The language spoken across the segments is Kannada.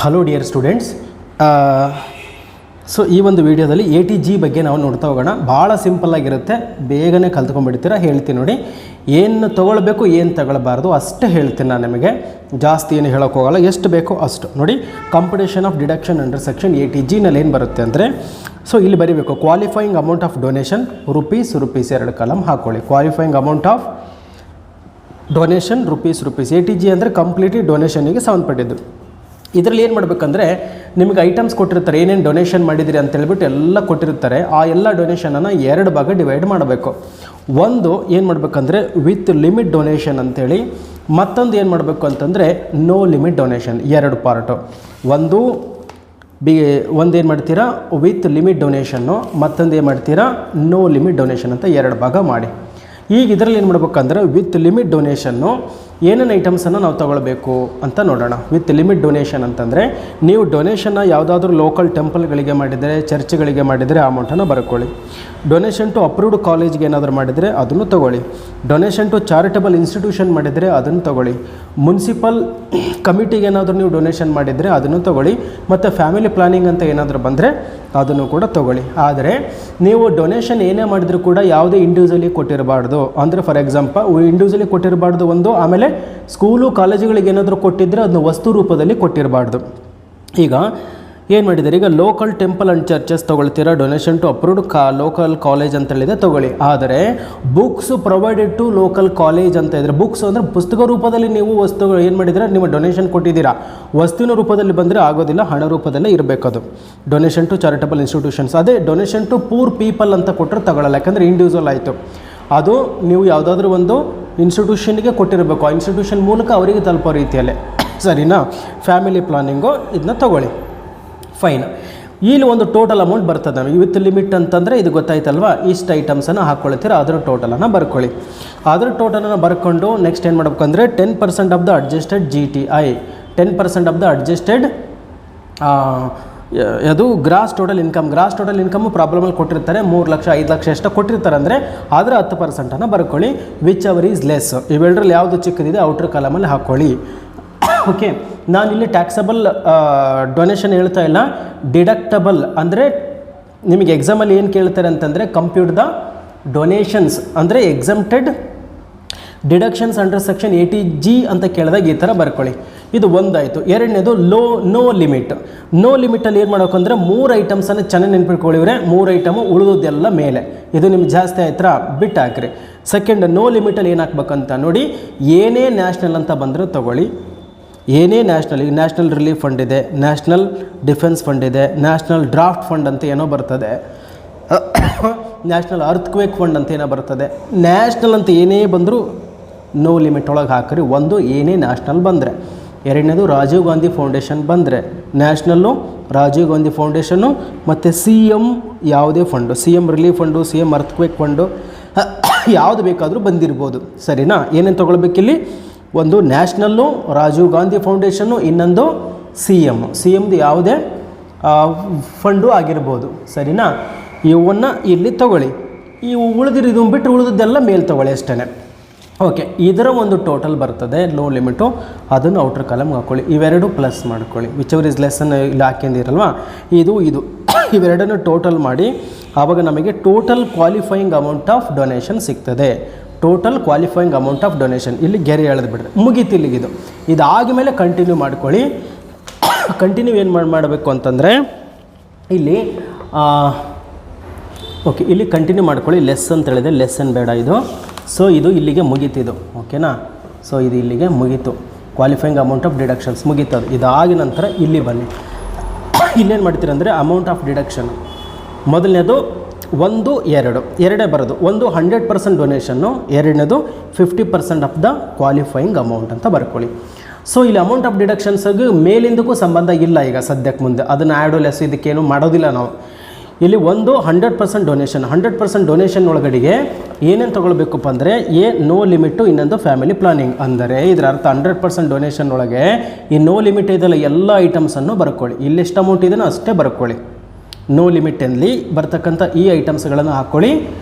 Hello dear students. ಸೊ ಈ ಒಂದು ವಿಡಿಯೋದಲ್ಲಿ ATG ಬಗ್ಗೆ ನಾವು ನೋಡ್ತಾ ಹೋಗೋಣ. ಭಾಳ ಸಿಂಪಲ್ಲಾಗಿರುತ್ತೆ, ಬೇಗನೆ ಕಲ್ತ್ಕೊಂಡ್ಬಿಡ್ತೀರಾ. ಹೇಳ್ತೀನಿ ನೋಡಿ, ಏನು ತೊಗೊಳ್ಬೇಕು ಏನು ತಗೊಳ್ಬಾರ್ದು ಅಷ್ಟೇ ಹೇಳ್ತೀನಿ ನಾನು ನಿಮಗೆ. ಜಾಸ್ತಿ ಏನು ಹೇಳೋಕೆ ಹೋಗಲ್ಲ, ಎಷ್ಟು ಬೇಕೋ ಅಷ್ಟು. ನೋಡಿ, competition of deduction under section ATGನಲ್ಲಿ ಏನು ಬರುತ್ತೆ ಅಂದರೆ, ಸೊ ಇಲ್ಲಿ ಬರೀಬೇಕು qualifying amount of donation rupees 2 column ಹಾಕ್ಕೊಳ್ಳಿ. Qualifying amount of donation rupees. ATG ಅಂದರೆ ಕಂಪ್ಲೀಟ್ಲಿ ಡೊನೇಷನ್ನಿಗೆ ಸಂಬಂಧಪಟ್ಟಿದ್ದು. ಇದರಲ್ಲಿ ಏನು ಮಾಡಬೇಕಂದ್ರೆ, ನಿಮಗೆ ಐಟಮ್ಸ್ ಕೊಟ್ಟಿರ್ತಾರೆ, ಏನೇನು ಡೊನೇಷನ್ ಮಾಡಿದಿರಿ ಅಂತ ಹೇಳ್ಬಿಟ್ಟು ಎಲ್ಲ ಕೊಟ್ಟಿರ್ತಾರೆ. ಆ ಎಲ್ಲ ಡೊನೇಷನನ್ನು 2 ಭಾಗ ಡಿವೈಡ್ ಮಾಡಬೇಕು. ಒಂದು ಏನು ಮಾಡಬೇಕಂದ್ರೆ ವಿತ್ ಲಿಮಿಟ್ ಡೊನೇಷನ್ ಅಂತೇಳಿ, ಮತ್ತೊಂದು ಏನು ಮಾಡಬೇಕು ಅಂತಂದರೆ ನೋ ಲಿಮಿಟ್ ಡೊನೇಷನ್. 2 ಪಾರ್ಟು. ಒಂದೇನು ಮಾಡ್ತೀರಾ ವಿತ್ ಲಿಮಿಟ್ ಡೊನೇಷನ್ನು, ಮತ್ತೊಂದು ಏನು ಮಾಡ್ತೀರಾ ನೋ ಲಿಮಿಟ್ ಡೊನೇಷನ್ ಅಂತ 2 ಭಾಗ ಮಾಡಿ. ಈಗ ಇದರಲ್ಲಿ ಏನು ಮಾಡ್ಬೇಕಂದ್ರೆ ವಿತ್ ಲಿಮಿಟ್ ಡೊನೇಷನ್ನು ಏನೇನು ಐಟಮ್ಸನ್ನು ನಾವು ತೊಗೊಳ್ಬೇಕು ಅಂತ ನೋಡೋಣ. ವಿತ್ ಲಿಮಿಟ್ ಡೊನೇಷನ್ ಅಂತಂದರೆ, ನೀವು ಡೊನೇಷನ್ನ ಯಾವುದಾದ್ರೂ ಲೋಕಲ್ ಟೆಂಪಲ್ಗಳಿಗೆ ಮಾಡಿದರೆ, ಚರ್ಚ್ಗಳಿಗೆ ಮಾಡಿದರೆ ಆ ಅಮೌಂಟನ್ನು ಬರ್ಕೊಳ್ಳಿ. ಡೊನೇಷನ್ ಟು ಅಪ್ರೂವ್ಡ್ ಕಾಲೇಜ್ಗೆ ಏನಾದರೂ ಮಾಡಿದರೆ ಅದನ್ನು ತೊಗೊಳ್ಳಿ. ಡೊನೇಷನ್ ಟು ಚಾರಿಟಬಲ್ ಇನ್ಸ್ಟಿಟ್ಯೂಷನ್ ಮಾಡಿದರೆ ಅದನ್ನು ತೊಗೊಳ್ಳಿ. ಮುನ್ಸಿಪಲ್ ಕಮಿಟಿಗೆ ಏನಾದರೂ ನೀವು ಡೊನೇಷನ್ ಮಾಡಿದರೆ ಅದನ್ನು ತೊಗೊಳ್ಳಿ. ಮತ್ತು ಫ್ಯಾಮಿಲಿ ಪ್ಲಾನಿಂಗ್ ಅಂತ ಏನಾದರೂ ಬಂದರೆ ಅದನ್ನು ಕೂಡ ತೊಗೊಳ್ಳಿ. ಆದರೆ ನೀವು ಡೊನೇಷನ್ ಏನೇ ಮಾಡಿದರೂ ಕೂಡ ಯಾವುದೇ ಇಂಡಿವಿಜುವಲಿ ಕೊಟ್ಟಿರಬಾರ್ದು. ಅಂದರೆ ಫಾರ್ ಎಕ್ಸಾಂಪಲ್ ಇಂಡಿವಿಜುವಲಿ ಕೊಟ್ಟಿರಬಾರ್ದು ಒಂದು, ಆಮೇಲೆ ಸ್ಕೂಲು ಕಾಲೇಜುಗಳಿಗೆ ಏನಾದರೂ ಕೊಟ್ಟಿದ್ದರೆ ಅದನ್ನು ವಸ್ತು ರೂಪದಲ್ಲಿ ಕೊಟ್ಟಿರಬಾರ್ದು. ಈಗ ಏನು ಮಾಡಿದ್ದಾರೆ, ಈಗ ಲೋಕಲ್ ಟೆಂಪಲ್ ಆ್ಯಂಡ್ ಚರ್ಚಸ್ ತೊಗೊಳ್ತೀರಾ, donation to approved local college ಅಂತ ಹೇಳಿದೆ ತೊಗೊಳ್ಳಿ. ಆದರೆ books provided to local college ಅಂತ ಇದ್ದರೆ, ಬುಕ್ಸ್ ಅಂದರೆ ಪುಸ್ತಕ ರೂಪದಲ್ಲಿ ನೀವು ವಸ್ತುಗಳು ಏನು ಮಾಡಿದರೆ ನಿಮ್ಮ ಡೊನೇಷನ್ ಕೊಟ್ಟಿದ್ದೀರಾ, ವಸ್ತುವಿನ ರೂಪದಲ್ಲಿ ಬಂದರೆ ಆಗೋದಿಲ್ಲ, ಹಣ ರೂಪದಲ್ಲೇ ಇರಬೇಕದು. ಡೊನೇಷನ್ ಟು ಚಾರಿಟಬಲ್ ಇನ್ಸ್ಟಿಟ್ಯೂಷನ್ಸ್, ಅದೇ ಡೊನೇಷನ್ ಟು ಪೂರ್ ಪೀಪಲ್ ಅಂತ ಕೊಟ್ಟರೆ ತಗೊಳ್ಳಲ್ಲ, ಯಾಕಂದರೆ ಇಂಡಿವಿಜುವಲ್ ಆಯಿತು. ಅದು ನೀವು ಯಾವುದಾದ್ರೂ ಒಂದು ಇನ್ಸ್ಟಿಟ್ಯೂಷನ್ಗೆ ಕೊಟ್ಟಿರಬೇಕು, ಆ ಇನ್ಸ್ಟಿಟ್ಯೂಷನ್ ಮೂಲಕ ಅವರಿಗೆ ತಲುಪೋ ರೀತಿಯಲ್ಲೇ, ಸರಿನಾ. ಫ್ಯಾಮಿಲಿ ಪ್ಲಾನಿಂಗು ಇದನ್ನ ತೊಗೊಳ್ಳಿ, ಫೈನ್. ಇಲ್ಲಿ ಒಂದು ಟೋಟಲ್ ಅಮೌಂಟ್ ಬರ್ತದೆ ನಮಗೆ. ವಿತ್ ಲಿಮಿಟ್ ಅಂತಂದರೆ ಇದು ಗೊತ್ತಾಯ್ತಲ್ವಾ, ಇಷ್ಟು ಐಟಮ್ಸನ್ನು ಹಾಕ್ಕೊಳ್ತೀರ, ಅದರ ಟೋಟಲನ್ನು ಬರ್ಕೊಳ್ಳಿ. ಅದರ ಟೋಟಲನ್ನು ಬರ್ಕೊಂಡು ನೆಕ್ಸ್ಟ್ ಏನು ಮಾಡ್ಬೇಕಂದ್ರೆ 10% of the adjusted GTI, 10% of the adjusted ಅದು ಗ್ರಾಸ್ ಟೋಟಲ್ ಇನ್ಕಮ್ ಪ್ರಾಬ್ಲಮಲ್ಲಿ ಕೊಟ್ಟಿರ್ತಾರೆ, 3 ಲಕ್ಷ 5 ಲಕ್ಷ ಎಷ್ಟು ಕೊಟ್ಟಿರ್ತಾರೆ ಅಂದರೆ ಅದರ 10%ಅನ್ನು ಬರ್ಕೊಳ್ಳಿ. ವಿಚ್ ಅವರ್ ಈಸ್ ಲೆಸ್, ಇವೆರಡರಲ್ಲಿ ಯಾವುದು ಚಿಕ್ಕದಿದೆ ಔಟ್ರ್ ಕಾಲಮಲ್ಲಿ ಹಾಕ್ಕೊಳ್ಳಿ. ಓಕೆ, ನಾನಿಲ್ಲಿ ಟ್ಯಾಕ್ಸಬಲ್ ಡೊನೇಷನ್ ಹೇಳ್ತಾ ಇಲ್ಲ, ಡಿಡಕ್ಟಬಲ್ ಅಂದರೆ ನಿಮಗೆ ಎಕ್ಸಾಮಲ್ಲಿ ಏನು ಕೇಳ್ತಾರೆ ಅಂತಂದರೆ ಕಂಪ್ಯೂಟ್ ದ ಡೊನೇಷನ್ಸ್ ಅಂದರೆ exempted deductions under section ATG ಅಂತ ಕೇಳಿದಾಗ ಈ ಥರ ಬರ್ಕೊಳ್ಳಿ. ಇದು ಒಂದಾಯಿತು. ಎರಡನೇದು ನೋ ಲಿಮಿಟ್. ನೋ ಲಿಮಿಟಲ್ಲಿ ಏನು ಮಾಡೋಕಂದ್ರೆ 3 ಐಟಮ್ಸನ್ನು ಚೆನ್ನಾಗಿ ನೆನ್ಪಿಟ್ಕೊಳ್ಳಿವ್ರೆ, 3 ಐಟಮು ಉಳಿದೋದೆಲ್ಲ ಮೇಲೆ. ಇದು ನಿಮ್ಗೆ ಜಾಸ್ತಿ ಆಯ್ತಾ ಬಿಟ್ಟು ಹಾಕ್ರಿ. ಸೆಕೆಂಡ್, ನೋ ಲಿಮಿಟಲ್ಲಿ ಏನು ಹಾಕ್ಬೇಕಂತ ನೋಡಿ, ಏನೇ ನ್ಯಾಷನಲ್ ಅಂತ ಬಂದರೂ ತೊಗೊಳ್ಳಿ. ಏನೇ ನ್ಯಾಷನಲ್, ಈಗ ನ್ಯಾಷನಲ್ ರಿಲೀಫ್ ಫಂಡ್ ಇದೆ, ನ್ಯಾಷನಲ್ ಡಿಫೆನ್ಸ್ ಫಂಡ್ ಇದೆ, ನ್ಯಾಷನಲ್ ಡ್ರಾಫ್ಟ್ ಫಂಡ್ ಅಂತ ಏನೋ ಬರ್ತದೆ, ನ್ಯಾಷನಲ್ ಅರ್ಥಕ್ವೇಕ್ ಫಂಡ್ ಅಂತ ಏನೋ ಬರ್ತದೆ. ನ್ಯಾಷನಲ್ ಅಂತ ಏನೇ ಬಂದರೂ ನೋ ಲಿಮಿಟ್ ಒಳಗೆ ಹಾಕ್ರಿ. ಒಂದು, ಏನೇ ನ್ಯಾಷನಲ್ ಬಂದರೆ. ಎರಡನೇದು, ರಾಜೀವ್ ಗಾಂಧಿ ಫೌಂಡೇಶನ್ ಬಂದರೆ ನ್ಯಾಷನಲ್ಲು, ರಾಜೀವ್ ಗಾಂಧಿ ಫೌಂಡೇಶನ್ನು, ಮತ್ತು CM ಯಾವುದೇ fund, CM relief fund, CM earthquake fund, ಯಾವುದು ಬೇಕಾದರೂ ಬಂದಿರ್ಬೋದು, ಸರಿನಾ. ಏನೇನು ತೊಗೊಳ್ಬೇಕಿಲ್ಲಿ, ಒಂದು ನ್ಯಾಷನಲ್ಲು, ರಾಜೀವ್ ಗಾಂಧಿ ಫೌಂಡೇಶನ್ನು, ಇನ್ನೊಂದು CMದು ಯಾವುದೇ ಫಂಡು ಆಗಿರ್ಬೋದು, ಸರಿನಾ. ಇವನ್ನು ಇಲ್ಲಿ ತೊಗೊಳ್ಳಿ. ಇವು ಇದನ್ನು ಬಿಟ್ಟು ಉಳಿದದ್ದೆಲ್ಲ ಮೇಲೆ ತೊಗೊಳ್ಳಿ ಅಷ್ಟೇ. ಓಕೆ, ಇದರ ಒಂದು ಟೋಟಲ್ ಬರ್ತದೆ ನೋ ಲಿಮಿಟು, ಅದನ್ನು ಔಟ್ರ್ ಕಾಲಮ್ಗೆ ಹಾಕ್ಕೊಳ್ಳಿ. ಇವೆರಡು ಪ್ಲಸ್ ಮಾಡ್ಕೊಳ್ಳಿ. ವಿಚ್ ಅವರ್ ಇಸ್ ಲೆಸ್ಸನ್ನು ಇಲ್ಲಿ ಹಾಕಿಂದಿರಲ್ವಾ, ಇದು ಇವೆರಡನ್ನು ಟೋಟಲ್ ಮಾಡಿ ಆವಾಗ ನಮಗೆ total qualifying amount of donation ಸಿಗ್ತದೆ. Total qualifying amount of donation ಇಲ್ಲಿ ಗೆರೆ ಎಳೆದು ಬಿಡ್ರಿ, ಮುಗೀತು ಇಲ್ಲಿಗಿದು. ಇದಾದ ಮೇಲೆ ಕಂಟಿನ್ಯೂ ಮಾಡ್ಕೊಳ್ಳಿ. ಕಂಟಿನ್ಯೂ ಏನು ಮಾಡಬೇಕು ಅಂತಂದರೆ ಇಲ್ಲಿ ಓಕೆ, ಇಲ್ಲಿ ಕಂಟಿನ್ಯೂ ಮಾಡ್ಕೊಳ್ಳಿ. ಲೆಸ್ ಅಂತ ಹೇಳಿದೆ, ಲೆಸ್ಸನ್ ಬೇಡ ಇದು. ಸೊ ಇದು ಇಲ್ಲಿಗೆ ಮುಗೀತಿದು, ಓಕೆನಾ. ಸೊ ಇದು ಇಲ್ಲಿಗೆ ಮುಗೀತು, ಕ್ವಾಲಿಫೈಯಿಂಗ್ ಅಮೌಂಟ್ ಆಫ್ ಡಿಡಕ್ಷನ್ಸ್ ಮುಗೀತದು. ಇದಾದ ನಂತರ ಇಲ್ಲಿ ಬನ್ನಿ. ಇಲ್ಲೇನು ಮಾಡ್ತೀರಂದರೆ ಅಮೌಂಟ್ ಆಫ್ ಡಿಡಕ್ಷನ್ ಮೊದಲನೇದು 1, 2 ಎರಡೇ ಬರೋದು. ಒಂದು 100% ಡೊನೇಷನ್ನು, ಎರಡನೇದು 50% ಆಫ್ ದ ಕ್ವಾಲಿಫೈಯಿಂಗ್ ಅಮೌಂಟ್ ಅಂತ ಬರ್ಕೊಳ್ಳಿ. ಸೊ ಇಲ್ಲಿ ಅಮೌಂಟ್ ಆಫ್ ಡಿಡಕ್ಷನ್ಸ್ಗೆ ಮೇಲಿಂದಕ್ಕೂ ಸಂಬಂಧ ಇಲ್ಲ ಈಗ ಸದ್ಯಕ್ಕೆ. ಮುಂದೆ ಅದನ್ನು ಆ್ಯಡು ಲೆಸ್ ಇದಕ್ಕೇನು ಮಾಡೋದಿಲ್ಲ ನಾವು. ಇಲ್ಲಿ ಒಂದು 100% ಡೊನೇಷನ್, 100% ಡೊನೇಷನ್ ಒಳಗಡೆಗೆ ಏನೇನು ತೊಗೊಳ್ಬೇಕಪ್ಪ ಅಂದರೆ ನೋ ಲಿಮಿಟು, ಇನ್ನೊಂದು ಫ್ಯಾಮಿಲಿ ಪ್ಲಾನಿಂಗ್. ಅಂದರೆ ಇದರ ಅರ್ಥ 100% ಡೊನೇಷನ್ ಒಳಗೆ ಈ ನೋ ಲಿಮಿಟ್ ಇದೆಲ್ಲ ಎಲ್ಲ ಐಟಮ್ಸನ್ನು ಬರ್ಕೊಳ್ಳಿ. ಇಲ್ಲೆಷ್ಟು ಅಮೌಂಟ್ ಇದೆಯೋ ಅಷ್ಟೇ ಬರ್ಕೊಳ್ಳಿ. ನೋ ಲಿಮಿಟಲ್ಲಿ ಬರ್ತಕ್ಕಂಥ ಈ ಐಟಮ್ಸ್ಗಳನ್ನು ಹಾಕ್ಕೊಳ್ಳಿ.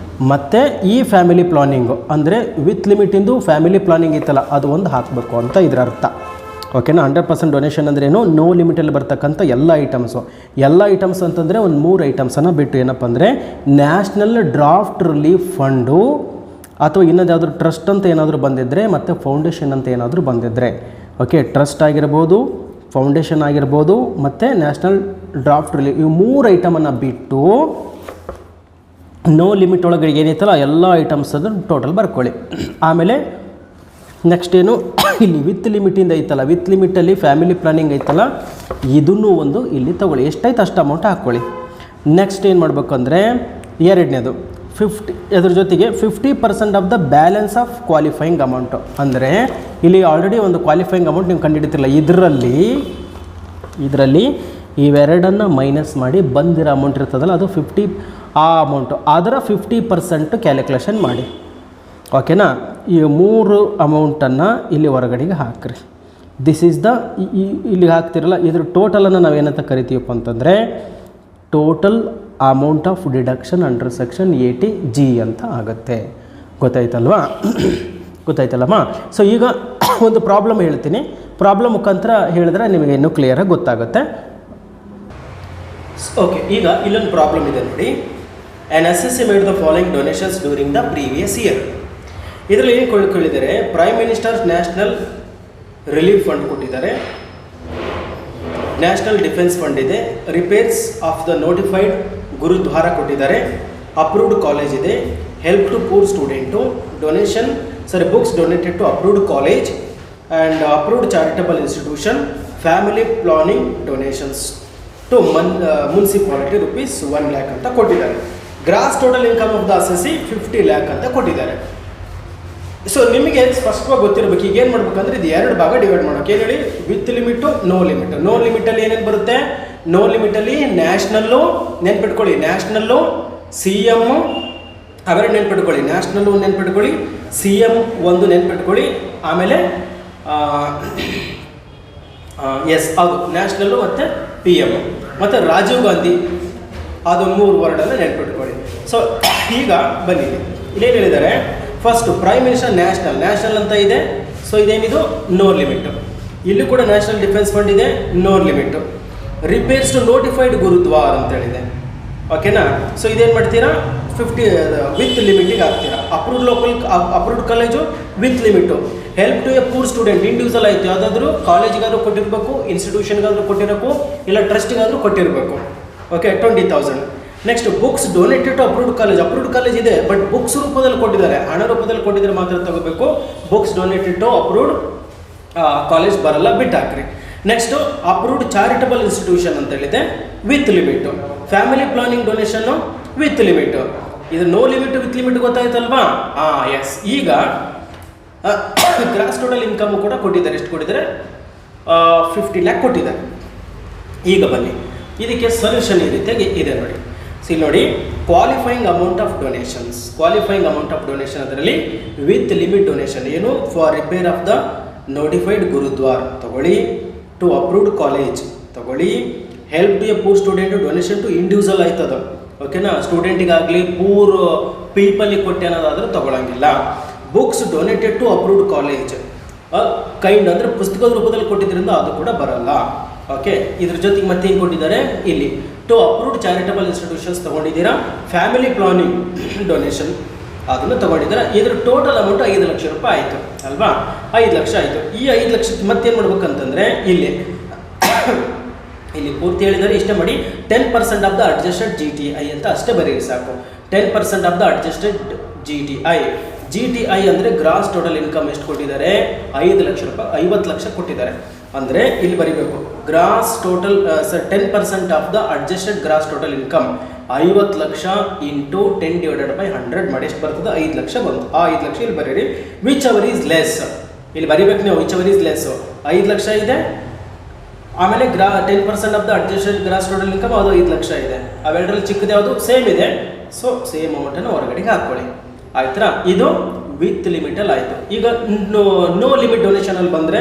ಮತ್ತು ಈ ಫ್ಯಾಮಿಲಿ ಪ್ಲಾನಿಂಗು ಅಂದರೆ ವಿತ್ ಲಿಮಿಟಿಂದು ಫ್ಯಾಮಿಲಿ ಪ್ಲಾನಿಂಗ್ ಇತ್ತಲ್ಲ ಅದು ಒಂದು ಹಾಕಬೇಕು ಅಂತ ಇದರ ಅರ್ಥ. ಓಕೆನಾ. 100% ಡೊನೇಷನ್ ಅಂದ್ರೇನು, ನೋ ಲಿಮಿಟಲ್ಲಿ ಬರ್ತಕ್ಕಂಥ ಎಲ್ಲ ಐಟಮ್ಸ್ ಅಂತಂದರೆ ಒಂದು 3 ಐಟಮ್ಸನ್ನು ಬಿಟ್ಟು ಏನಪ್ಪ ಅಂದರೆ ನ್ಯಾಷನಲ್ ಡ್ರಾಫ್ಟ್ ರಿಲೀಫ್ ಫಂಡು ಅಥವಾ ಇನ್ನೊಂದು ಯಾವುದಾದ್ರು ಟ್ರಸ್ಟ್ ಅಂತ ಏನಾದರೂ ಬಂದಿದ್ದರೆ ಮತ್ತು ಫೌಂಡೇಶನ್ ಅಂತ ಏನಾದರೂ ಬಂದಿದ್ದರೆ, ಓಕೆ, ಟ್ರಸ್ಟ್ ಆಗಿರ್ಬೋದು, ಫೌಂಡೇಶನ್ ಆಗಿರ್ಬೋದು ಮತ್ತು ನ್ಯಾಷನಲ್ ಡ್ರಾಫ್ಟ್ ರಿಲೀಫ್, ಇವು 3 ಐಟಮನ್ನು ಬಿಟ್ಟು ನೋ ಲಿಮಿಟ್ ಒಳಗಡೆ ಏನೈತಲ್ಲ ಎಲ್ಲ ಐಟಮ್ಸ್ ಅದನ್ನು ಟೋಟಲ್ ಬರ್ಕೊಳ್ಳಿ. ಆಮೇಲೆ ನೆಕ್ಸ್ಟ್ ಏನು, ಇಲ್ಲಿ ವಿತ್ ಲಿಮಿಟಿಂದ ಐತಲ್ಲ, ವಿತ್ ಲಿಮಿಟಲ್ಲಿ ಫ್ಯಾಮಿಲಿ ಪ್ಲಾನಿಂಗ್ ಐತಲ್ಲ, ಇದನ್ನು ಒಂದು ಇಲ್ಲಿ ತೊಗೊಳ್ಳಿ, ಎಷ್ಟಾಯ್ತು ಅಷ್ಟು ಅಮೌಂಟ್ ಹಾಕ್ಕೊಳ್ಳಿ. ನೆಕ್ಸ್ಟ್ ಏನು ಮಾಡಬೇಕು ಅಂದರೆ ಎರಡನೇದು 50, ಅದ್ರ ಜೊತೆಗೆ 50% of the balance of qualifying amount. ಅಂದರೆ ಇಲ್ಲಿ ಆಲ್ರೆಡಿ ಒಂದು ಕ್ವಾಲಿಫೈಯಿಂಗ್ ಅಮೌಂಟ್ ನೀವು ಕಂಡುಹಿಡಿತಿರಲ್ಲ, ಇದರಲ್ಲಿ ಇವೆರಡನ್ನು ಮೈನಸ್ ಮಾಡಿ ಬಂದಿರೋ ಅಮೌಂಟ್ ಇರ್ತದಲ್ಲ ಅದು 50, ಆ ಅಮೌಂಟು ಅದರ 50% ಕ್ಯಾಲ್ಕುಲೇಷನ್ ಮಾಡಿ. ಓಕೆನಾ. ಈ 3 ಅಮೌಂಟನ್ನು ಇಲ್ಲಿ ಹೊರಗಡೆಗೆ ಹಾಕ್ರಿ. ದಿಸ್ ಈಸ್ ದ ಇಲ್ಲಿಗೆ ಹಾಕ್ತಿರಲ್ಲ, ಇದ್ರ ಟೋಟಲನ್ನು ನಾವೇನಂತ ಕರಿತೀವಪ್ಪ ಅಂತಂದರೆ total amount of deduction under section 80G ಅಂತ ಆಗುತ್ತೆ. ಗೊತ್ತಾಯ್ತಲ್ಲಮ್ಮ. ಸೊ ಈಗ ಒಂದು ಪ್ರಾಬ್ಲಮ್ ಹೇಳ್ತೀನಿ, ಪ್ರಾಬ್ಲಮ್ ಮುಖಾಂತರ ಹೇಳಿದ್ರೆ ನಿಮಗೆ ಇನ್ನೂ ಕ್ಲಿಯರಾಗಿ ಗೊತ್ತಾಗುತ್ತೆ. ಓಕೆ, ಈಗ ಇಲ್ಲೊಂದು ಪ್ರಾಬ್ಲಮ್ ಇದೆ ನೋಡಿ. An assessee made the following donations during the previous year. ಇದರಲ್ಲಿ ಏನು ಕೊಳ್ಳಿದ್ದಾರೆ, prime ministers national relief fund ಕೊಟ್ಟಿದ್ದಾರೆ, ನ್ಯಾಷನಲ್ ಡಿಫೆನ್ಸ್ ಫಂಡ್ ಇದೆ, repairs of the notified gurudwara ಕೊಟ್ಟಿದ್ದಾರೆ, ಅಪ್ರೂವ್ಡ್ ಕಾಲೇಜ್ ಇದೆ, help to poor student, books donated to approved college and approved charitable institution, family planning donations to municipality rupees 1 lakh ಅಂತ ಕೊಟ್ಟಿದ್ದಾರೆ. Gross total income of the assessee 50 lakh ಅಂತ ಕೊಟ್ಟಿದ್ದಾರೆ. ಸೊ ನಿಮಗೆ ಸ್ಪಷ್ಟವಾಗಿ ಗೊತ್ತಿರಬೇಕು, ಈಗ ಏನು ಮಾಡ್ಬೇಕಂದ್ರೆ ಇದು 2 ಭಾಗ ಡಿವೈಡ್ ಮಾಡೋಕೆ. ಏನು ಹೇಳಿ, with limit, no limit. No ಲಿಮಿಟಲ್ಲಿ ಏನೇನು ಬರುತ್ತೆ, ನೋ ಲಿಮಿಟಲ್ಲಿ ನ್ಯಾಷನಲ್ಲು ನೆನ್ಪಿಟ್ಕೊಳ್ಳಿ, ನ್ಯಾಷನಲ್ಲು CM ಅವೆರಡು ನೆನ್ಪಿಟ್ಕೊಳ್ಳಿ, ನ್ಯಾಷನಲ್ಲು ನೆನ್ಪಿಟ್ಕೊಳ್ಳಿ, CM ಒಂದು ನೆನ್ಪಿಟ್ಕೊಳ್ಳಿ, ಆಮೇಲೆ ಹೌದು ನ್ಯಾಷನಲ್ಲು ಮತ್ತು PM ಮತ್ತು ರಾಜೀವ್ ಗಾಂಧಿ, ಅದು 3 ವರ್ಡನ್ನು ನೆನ್ಪಿಟ್ಕೊಳ್ಳಿ. ಸೊ ಈಗ ಬನ್ನಿ, ಇಲ್ಲೇನು ಹೇಳಿದ್ದಾರೆ, ಫಸ್ಟು ಪ್ರೈಮ್ ಮಿನಿಸ್ಟರ್ ನ್ಯಾಷನಲ್ ಅಂತ ಇದೆ. ಸೊ ಇದೇನಿದು ನೋ ಲಿಮಿಟು. ಇಲ್ಲೂ ಕೂಡ ನ್ಯಾಷನಲ್ ಡಿಫೆನ್ಸ್ ಫಂಡ್ ಇದೆ, no limit. Repairs to notified gurudwara ಅಂತೇಳಿದೆ. ಓಕೆನಾ. ಸೊ ಇದೇನು ಮಾಡ್ತೀರಾ, 50 ವಿತ್ ಲಿಮಿಟಿಗೆ ಹಾಕ್ತೀರಾ. Approved college with limit. Help to a poor student individual ಆಯಿತು, ಯಾವುದಾದ್ರೂ ಕಾಲೇಜಿಗಾದ್ರೂ ಕೊಟ್ಟಿರಬೇಕು, ಇನ್ಸ್ಟಿಟ್ಯೂಷನ್ಗಾದ್ರೂ ಕೊಟ್ಟಿರಬೇಕು, ಇಲ್ಲ ಟ್ರಸ್ಟಿಗಾದ್ರೂ ಕೊಟ್ಟಿರಬೇಕು. Okay, 20,000. Next books donated to approved college ಇದೆ, ಬಟ್ ಬುಕ್ಸ್ ರೂಪದಲ್ಲಿ ಕೊಟ್ಟಿದ್ದಾರೆ, ಹಣ ರೂಪದಲ್ಲಿ ಕೊಟ್ಟಿದ್ರೆ ಮಾತ್ರ ತಗೋಬೇಕು. Books donated to approved college ಬರಲ್ಲ, ಬಿಟ್ಟು ಹಾಕ್ರಿ. ನೆಕ್ಸ್ಟು ಅಪ್ರೂವ್ಡ್ ಚಾರಿಟಬಲ್ ಇನ್ಸ್ಟಿಟ್ಯೂಷನ್ ಅಂತ ಹೇಳಿದೆ, with limit. Family planning donation with limit. ಇದು ನೋ ಲಿಮಿಟ್ ವಿತ್ ಲಿಮಿಟ್ ಗೊತ್ತಾಯ್ತಲ್ವಾ. ಎಸ್. ಈಗ ಗ್ರಾಸ್ ಟೋಟಲ್ ಇನ್ಕಮ್ ಕೂಡ ಕೊಟ್ಟಿದ್ದಾರೆ. ಎಷ್ಟು ಕೊಟ್ಟಿದ್ದಾರೆ, 50 lakh ಕೊಟ್ಟಿದ್ದಾರೆ. ಈಗ ಬನ್ನಿ, ಇದಕ್ಕೆ ಸೊಲ್ಯೂಷನ್ ಈ ರೀತಿಯಾಗಿ ಇದೆ ನೋಡಿ. ನೋಡಿ, ಕ್ವಾಲಿಫೈಯಿಂಗ್ ಅಮೌಂಟ್ ಆಫ್ ಡೊನೇಷನ್ ಅದರಲ್ಲಿ ವಿತ್ ಲಿಮಿಟ್ ಡೊನೇಷನ್ ಏನು, for repair of the notified gurudwara ತಗೊಳ್ಳಿ, ಟು ಅಪ್ರೂವ್ಡ್ ಕಾಲೇಜ್ ತಗೊಳ್ಳಿ, help to a poor student donation to individual ಆಯ್ತದ. ಓಕೆನಾ. ಸ್ಟೂಡೆಂಟಿಗಾಗಲಿ ಪೂರ್ ಪೀಪಲಿಗೆ ಕೊಟ್ಟೆ ಅನ್ನೋದಾದ್ರೂ ತಗೊಳಂಗಿಲ್ಲ. Books donated to approved college kind ಅಂದರೆ ಪುಸ್ತಕದ ರೂಪದಲ್ಲಿ ಕೊಟ್ಟಿದ್ದರಿಂದ ಅದು ಕೂಡ ಬರಲ್ಲ. ಓಕೆ. ಇದ್ರ ಜೊತೆಗೆ ಮತ್ತೆ ಏನು ಕೊಟ್ಟಿದ್ದಾರೆ, ಇಲ್ಲಿ ಟು ಅಪ್ರೂವ್ಡ್ ಚಾರಿಟಬಲ್ ಇನ್ಸ್ಟಿಟ್ಯೂಷನ್ಸ್ ತೊಗೊಂಡಿದ್ದೀರಾ, ಫ್ಯಾಮಿಲಿ ಪ್ಲಾನಿಂಗ್ ಡೊನೇಷನ್ ಅದನ್ನು ತೊಗೊಂಡಿದ್ದೀರಾ. ಇದ್ರ ಟೋಟಲ್ ಅಮೌಂಟ್ 5 ಲಕ್ಷ ರೂಪಾಯಿ ಆಯಿತು ಅಲ್ವಾ. 5 ಲಕ್ಷ ಆಯಿತು. ಈ 5 ಲಕ್ಷಕ್ಕೆ ಮತ್ತೇನು ಮಾಡ್ಬೇಕಂತಂದರೆ ಇಲ್ಲಿ ಪೂರ್ತಿ ಹೇಳಿದರೆ ಇಷ್ಟೇ ಮಾಡಿ, 10% ಆಫ್ ದ ಅಡ್ಜಸ್ಟೆಡ್ GTI ಅಂತ ಅಷ್ಟೇ ಬರೀರಿ ಸಾಕು. 10% ಆಫ್ ದ ಅಡ್ಜಸ್ಟೆಡ್ GTI ಅಂದರೆ ಗ್ರಾಸ್ ಟೋಟಲ್ ಇನ್ಕಮ್ ಎಷ್ಟು ಕೊಟ್ಟಿದ್ದಾರೆ, 5 ಲಕ್ಷ ರೂಪಾಯಿ, 50 ಲಕ್ಷ ಕೊಟ್ಟಿದ್ದಾರೆ. ಅಂದರೆ ಇಲ್ಲಿ ಬರೀಬೇಕು, gross total 10% of the adjusted gross total income 50 lakh into 10/100 ಮಾಡಿ ಎಷ್ಟು ಬರ್ತದೆ, 5 ಲಕ್ಷ ಬಂತು. ಆ 5 ಲಕ್ಷ ಇಲ್ಲಿ ಬರೀರಿ. ವಿಚ್ ಅವರ್ ಈಸ್ ಲೆಸ್, ಇಲ್ಲಿ ಬರೀಬೇಕು ನೀವು, whichever is less. 5 lakh ಇದೆ, ಆಮೇಲೆ 10% of the adjusted gross total income ಅದು 5 ಲಕ್ಷ ಇದೆ. ಅವೆರಡರಲ್ಲಿ ಚಿಕ್ಕದು ಯಾವುದು, ಸೇಮ್ ಇದೆ. ಸೊ ಸೇಮ್ ಅಮೌಂಟನ್ನು ಹೊರಗಡೆಗೆ ಹಾಕ್ಕೊಳ್ಳಿ, ಆಯ್ತಾ. ಇದು ವಿತ್ ಲಿಮಿಟಲ್ಲಿ ಆಯಿತು. ಈಗ ನೋ ಲಿಮಿಟ್ ಡೊನೇಷನಲ್ಲಿ ಬಂದರೆ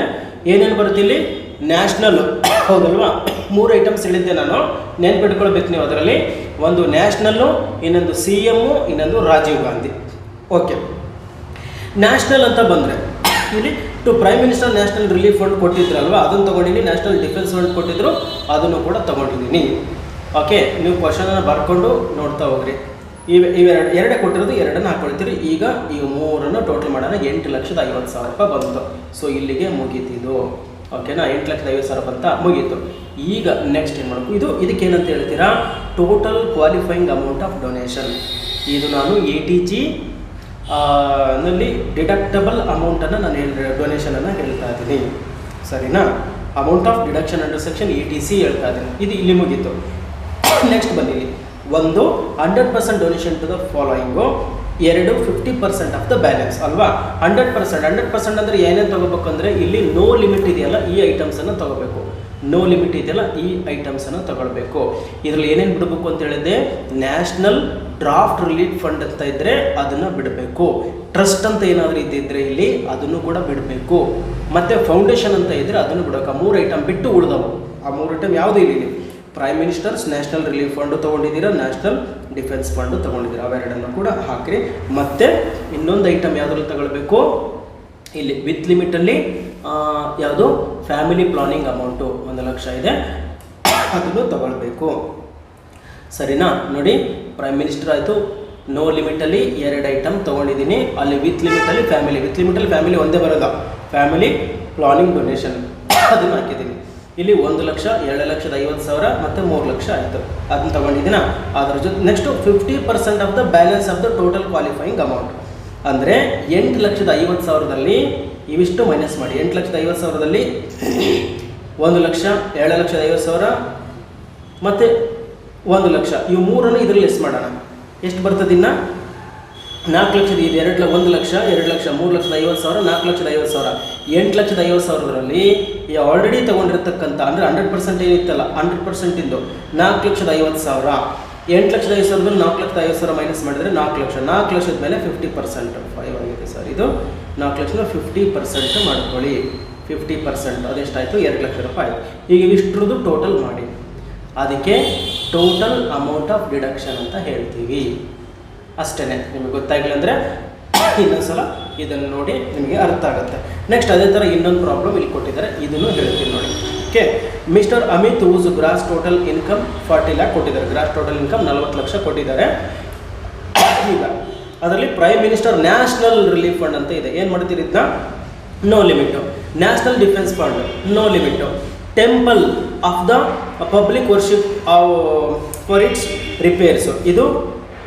ಏನೇನು ಬರುತ್ತೆ ಇಲ್ಲಿ, ನ್ಯಾಷನಲ್ ಹೌದಲ್ವಾ, 3 ಐಟಮ್ಸ್ ಹೇಳಿದ್ದೆ ನಾನು, ನೆನ್ಪಿಟ್ಕೊಳ್ಬೇಕು ನೀವು. ಅದರಲ್ಲಿ ಒಂದು ನ್ಯಾಷನಲ್ಲು, ಇನ್ನೊಂದು CM, ಇನ್ನೊಂದು ರಾಜೀವ್ ಗಾಂಧಿ. ಓಕೆ. ನ್ಯಾಷನಲ್ ಅಂತ ಬಂದರೆ ಇಲ್ಲಿ to prime minister national relief fund ಕೊಟ್ಟಿದ್ರಲ್ವ, ಅದನ್ನು ತೊಗೊಂಡಿನಿ. ನ್ಯಾಷನಲ್ ಡಿಫೆನ್ಸ್ ಫಂಡ್ ಕೊಟ್ಟಿದ್ರು, ಅದನ್ನು ಕೂಡ ತೊಗೊಂಡಿದ್ದೀನಿ. ಓಕೆ, ನೀವು ಕ್ವಶನನ್ನು ಬರ್ಕೊಂಡು ನೋಡ್ತಾ ಹೋಗ್ರಿ. ಎರಡೇ ಕೊಟ್ಟಿರೋದು, ಎರಡನ್ನು ಹಾಕೊಳ್ತೀರಿ. ಈಗ ಈ ಮೂರನ್ನು ಟೋಟಲ್ ಮಾಡೋಣ. 8,50,000 ರೂಪಾಯಿ ಬಂತು. ಸೊ ಇಲ್ಲಿಗೆ ಮುಗೀತಿದ್ದು. ಓಕೆನಾ, 8,50,000 ಬಂತ, ಮುಗೀತು. ಈಗ ನೆಕ್ಸ್ಟ್ ಏನು ಮಾಡಬೇಕು, ಇದಕ್ಕೆ ಏನಂತ ಹೇಳ್ತೀರಾ, total qualifying amount of donation. ಇದು ನಾನು ATG ನಲ್ಲಿ ಡಿಡಕ್ಟಬಲ್ ಅಮೌಂಟನ್ನು ನಾನು ಡೊನೇಷನನ್ನು ಹೇಳ್ತಾ ಇದ್ದೀನಿ, ಸರಿನಾ. Amount of deduction under section ETC ಹೇಳ್ತಾ ಇದ್ದೀನಿ. ಇದು ಇಲ್ಲಿ ಮುಗೀತು. ನೆಕ್ಸ್ಟ್ ಬಂದಿಲ್ಲಿ ಒಂದು 100% donation to the following, 50% of the balance ಅಲ್ವಾ. 100% ಅಂದರೆ ಏನೇನು ತೊಗೋಬೇಕು ಅಂದರೆ, ಇಲ್ಲಿ ನೋ ಲಿಮಿಟ್ ಇದೆಯಲ್ಲ, ಈ ಐಟಮ್ಸನ್ನು ತೊಗೋಬೇಕು. ನೋ ಲಿಮಿಟ್ ಇದೆಯಲ್ಲ, ಈ ಐಟಮ್ಸನ್ನು ತಗೊಳ್ಬೇಕು. ಇದರಲ್ಲಿ ಏನೇನು ಬಿಡಬೇಕು ಅಂತ ಹೇಳಿದೆ, ನ್ಯಾಷನಲ್ ಡ್ರಾಫ್ಟ್ ರಿಲೀಫ್ ಫಂಡ್ ಅಂತ ಇದ್ದರೆ ಅದನ್ನು ಬಿಡಬೇಕು. ಟ್ರಸ್ಟ್ ಅಂತ ಏನಾದರೂ ಇದ್ದಿದ್ರೆ ಇಲ್ಲಿ ಅದನ್ನು ಕೂಡ ಬಿಡಬೇಕು. ಮತ್ತು ಫೌಂಡೇಶನ್ ಅಂತ ಇದ್ದರೆ ಅದನ್ನು ಬಿಡಬೇಕು. ಆ 3 ಐಟಮ್ ಬಿಟ್ಟು ಉಳಿದವು. ಆ 3 ಐಟಮ್ ಯಾವುದೂ ಇಲ್ಲಿ prime ministers national relief fund ತೊಗೊಂಡಿದ್ದೀರಾ, ನ್ಯಾಷನಲ್ ಡಿಫೆನ್ಸ್ ಫಂಡು ತೊಗೊಂಡಿದ್ದೀರಾ, ಅವೆರಡನ್ನು ಕೂಡ ಹಾಕಿರಿ. ಮತ್ತು ಇನ್ನೊಂದು ಐಟಮ್ ಯಾವುದ್ರಲ್ಲಿ ತಗೊಳ್ಬೇಕು, ಇಲ್ಲಿ ವಿತ್ ಲಿಮಿಟಲ್ಲಿ ಯಾವುದು ಫ್ಯಾಮಿಲಿ ಪ್ಲಾನಿಂಗ್ ಅಮೌಂಟು 1,00,000 ಇದೆ, ಅದನ್ನು ತಗೊಳ್ಬೇಕು, ಸರಿನಾ. ನೋಡಿ, ಪ್ರೈಮ್ ಮಿನಿಸ್ಟರ್ ಆಯಿತು, ನೋ ಲಿಮಿಟಲ್ಲಿ 2 ಐಟಮ್ ತೊಗೊಂಡಿದ್ದೀನಿ. ಅಲ್ಲಿ ವಿತ್ ಲಿಮಿಟಲ್ಲಿ ಫ್ಯಾಮಿಲಿ ಒಂದೇ ಬರೋದ, ಫ್ಯಾಮಿಲಿ ಪ್ಲಾನಿಂಗ್ ಡೊನೇಷನ್ ಅದನ್ನು ಹಾಕಿದ್ದೀನಿ. ಇಲ್ಲಿ 1,00,000, 2,50,000 ಮತ್ತು 3,00,000 ಆಯಿತು, ಅದನ್ನು ತೊಗೊಂಡಿದ್ದೀನ. ಅದರ ಜೊತೆ next 50% of the balance of the total qualifying amount. ಅಂದರೆ 8,50,000ದಲ್ಲಿ ಇವಿಷ್ಟು ಮೈನಸ್ ಮಾಡಿ. 8,50,000ದಲ್ಲಿ 1,00,000, 2,50,000 ಮತ್ತು 1,00,000, ಇವು 3 ಇದರಲ್ಲಿ ಲೆಸ್ ಮಾಡೋಣ. ಎಷ್ಟು ಬರ್ತದೆ ಇನ್ನು? 4,00,000 ಇದೆ. 1,00,000, 2,00,000, 3,50,000, 4,50,000. 8,50,000ರಲ್ಲಿ ಈ ಆಲ್ರೆಡಿ ತೊಗೊಂಡಿರ್ತಕ್ಕಂಥ ಅಂದರೆ 100% ಏನಿತ್ತಲ್ಲ, 100% ಇಂದು 4,50,000. 8,50,000ದಲ್ಲಿ 4,50,000 ಮೈನಸ್ ಮಾಡಿದರೆ 4,00,000. 4,00,000 ಮೇಲೆ 50%, 5 ಆಗಿದೆ ಸರ್. ಇದು 4,00,000 50% ಮಾಡ್ಕೊಳ್ಳಿ. 50% ಅದೆಷ್ಟಾಯಿತು? 2,00,000 ರೂಪಾಯಿ. ಈಗ ಇಷ್ಟರದ್ದು ಟೋಟಲ್ ಮಾಡಿ, ಅದಕ್ಕೆ ಟೋಟಲ್ ಅಮೌಂಟ್ ಆಫ್ ಡಿಡಕ್ಷನ್ ಅಂತ ಹೇಳ್ತೀವಿ. ಅಷ್ಟೇ. ನಿಮಗೆ ಗೊತ್ತಾಗಿಲ್ಲ ಅಂದರೆ ಇನ್ನೊಂದ್ಸಲ ಇದನ್ನು ನೋಡಿ, ನಿಮಗೆ ಅರ್ಥ ಆಗುತ್ತೆ. ನೆಕ್ಸ್ಟ್ ಅದೇ ಥರ ಇನ್ನೊಂದು ಪ್ರಾಬ್ಲಮ್ ಇಲ್ಲಿ ಕೊಟ್ಟಿದ್ದಾರೆ, ಇದನ್ನು ಹೇಳ್ತೀನಿ ನೋಡಿ. Okay, mister Amit whose gross total income 40 lakh ಕೊಟ್ಟಿದ್ದಾರೆ. ಗ್ರಾಸ್ ಟೋಟಲ್ ಇನ್ಕಮ್ 40 ಲಕ್ಷ ಕೊಟ್ಟಿದ್ದಾರೆ. ಈಗ ಅದರಲ್ಲಿ prime minister national relief fund ಅಂತ ಇದೆ. ಏನು ಮಾಡ್ತೀರಿ ಇದನ್ನ? No limit. National defence fund no limit. Temple of the public worship for its repairs, ಇದು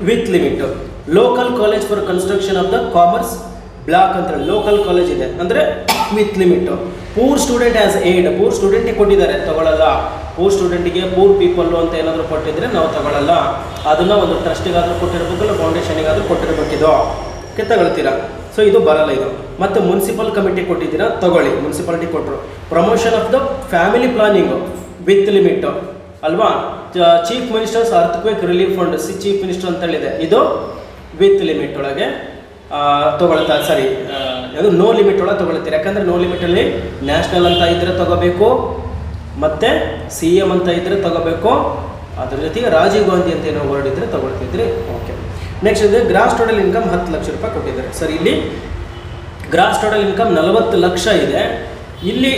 with limit. Local college for construction of the commerce block ಅಂತ ಹೇಳಿ ಲೋಕಲ್ ಕಾಲೇಜ್ ಇದೆ, ಅಂದರೆ with limit. Poor student as aid, poor ಸ್ಟೂಡೆಂಟಿಗೆ ಕೊಟ್ಟಿದ್ದಾರೆ, ತಗೊಳ್ಳಲ್ಲ. ಪೂರ್ ಸ್ಟೂಡೆಂಟಿಗೆ, ಪೂರ್ ಪೀಪಲ್ಲು ಅಂತ ಏನಾದರೂ ಕೊಟ್ಟಿದ್ರೆ ನಾವು ತಗೊಳ್ಳಲ್ಲ. ಅದನ್ನು ಒಂದು ಟ್ರಸ್ಟಿಗಾದರೂ ಕೊಟ್ಟಿರಬೇಕಲ್ಲ, ಫೌಂಡೇಶನಿಗಾದರೂ ಕೊಟ್ಟಿರಬೇಕಿದು, ತಗೊಳ್ತೀರಾ. ಸೊ ಇದು ಬರಲ್ಲ ಇದು. ಮತ್ತು ಮುನ್ಸಿಪಲ್ ಕಮಿಟಿ ಕೊಟ್ಟಿದ್ದೀರಾ, ತಗೊಳ್ಳಿ, ಮುನ್ಸಿಪಾಲಿಟಿ ಕೊಟ್ಟರು. Promotion of the family planning with limit ಅಲ್ವಾ. Chief ministers earthquake relief fund, chief minister ಅಂತ ಹೇಳಿದೆ, ಇದು ವಿತ್ ಲಿಮಿಟ್ ಒಳಗೆ ತೊಗೊಳ್ತಾ, ಸರಿ, ಅದು ನೋ ಲಿಮಿಟ್ ಒಳಗೆ ತೊಗೊಳ್ತೀರಿ. ಯಾಕಂದರೆ ನೋ ಲಿಮಿಟಲ್ಲಿ ನ್ಯಾಷನಲ್ ಅಂತ ಇದ್ದರೆ ತೊಗೋಬೇಕು, ಮತ್ತು CM ಅಂತ ಇದ್ದರೆ ತೊಗೋಬೇಕು, ಅದ್ರ ಜೊತೆಗೆ ರಾಜೀವ್ ಗಾಂಧಿ ಅಂತ ಏನೋ ವರ್ಡ್ ಇದ್ದರೆ ತೊಗೊಳ್ತಿದ್ರಿ. ಓಕೆ, ನೆಕ್ಸ್ಟ್ ಇದೆ ಗ್ರಾಸ್ ಟೋಟಲ್ ಇನ್ಕಮ್ 10 ಲಕ್ಷ ರೂಪಾಯಿ ಕೊಟ್ಟಿದ್ದಾರೆ. ಸರ್, ಇಲ್ಲಿ ಗ್ರಾಸ್ ಟೋಟಲ್ ಇನ್ಕಮ್ 40 ಲಕ್ಷ ಇದೆ. ಇಲ್ಲಿ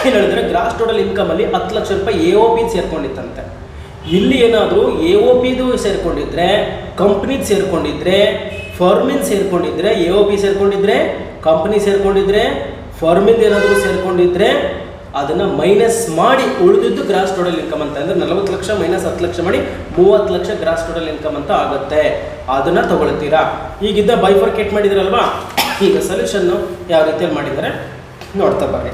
ಏನು ಹೇಳಿದ್ರೆ, ಗ್ರಾಸ್ ಟೋಟಲ್ ಇನ್ಕಮಲ್ಲಿ 10 ಲಕ್ಷ ರೂಪಾಯಿ AOP ಸೇರ್ಕೊಂಡಿತ್ತಂತೆ. ಇಲ್ಲಿ ಏನಾದರೂ AOPದು ಸೇರಿಕೊಂಡಿದ್ರೆ, ಕಂಪ್ನಿದು ಸೇರಿಕೊಂಡಿದ್ರೆ, ಫರ್ಮಿನ್ ಸೇರಿಕೊಂಡಿದ್ರೆ, AOP ಸೇರಿಕೊಂಡಿದ್ರೆ, ಕಂಪ್ನಿ ಸೇರಿಕೊಂಡಿದ್ರೆ, ಫರ್ಮಿಂದ ಏನಾದರೂ ಸೇರಿಕೊಂಡಿದ್ರೆ ಅದನ್ನು ಮೈನಸ್ ಮಾಡಿ ಉಳಿದಿದ್ದು ಗ್ರಾಸ್ ಟೋಟಲ್ ಇನ್ಕಮ್ ಅಂತ. ಅಂದರೆ 40 ಲಕ್ಷ ಮೈನಸ್ 10 ಲಕ್ಷ ಮಾಡಿ 30 ಲಕ್ಷ ಗ್ರಾಸ್ ಟೋಟಲ್ ಇನ್ಕಮ್ ಅಂತ ಆಗುತ್ತೆ. ಅದನ್ನು ತಗೊಳ್ತೀರಾ. ಈಗಿದ್ದ ಬೈಫರ್ಕೇಟ್ ಮಾಡಿದ್ರಲ್ವಾ, ಈಗ ಸೊಲ್ಯೂಷನ್ನು ಯಾವ ರೀತಿಯಲ್ಲಿ ಮಾಡಿದ್ದಾರೆ ನೋಡ್ತಾ ಬರ್ರಿ.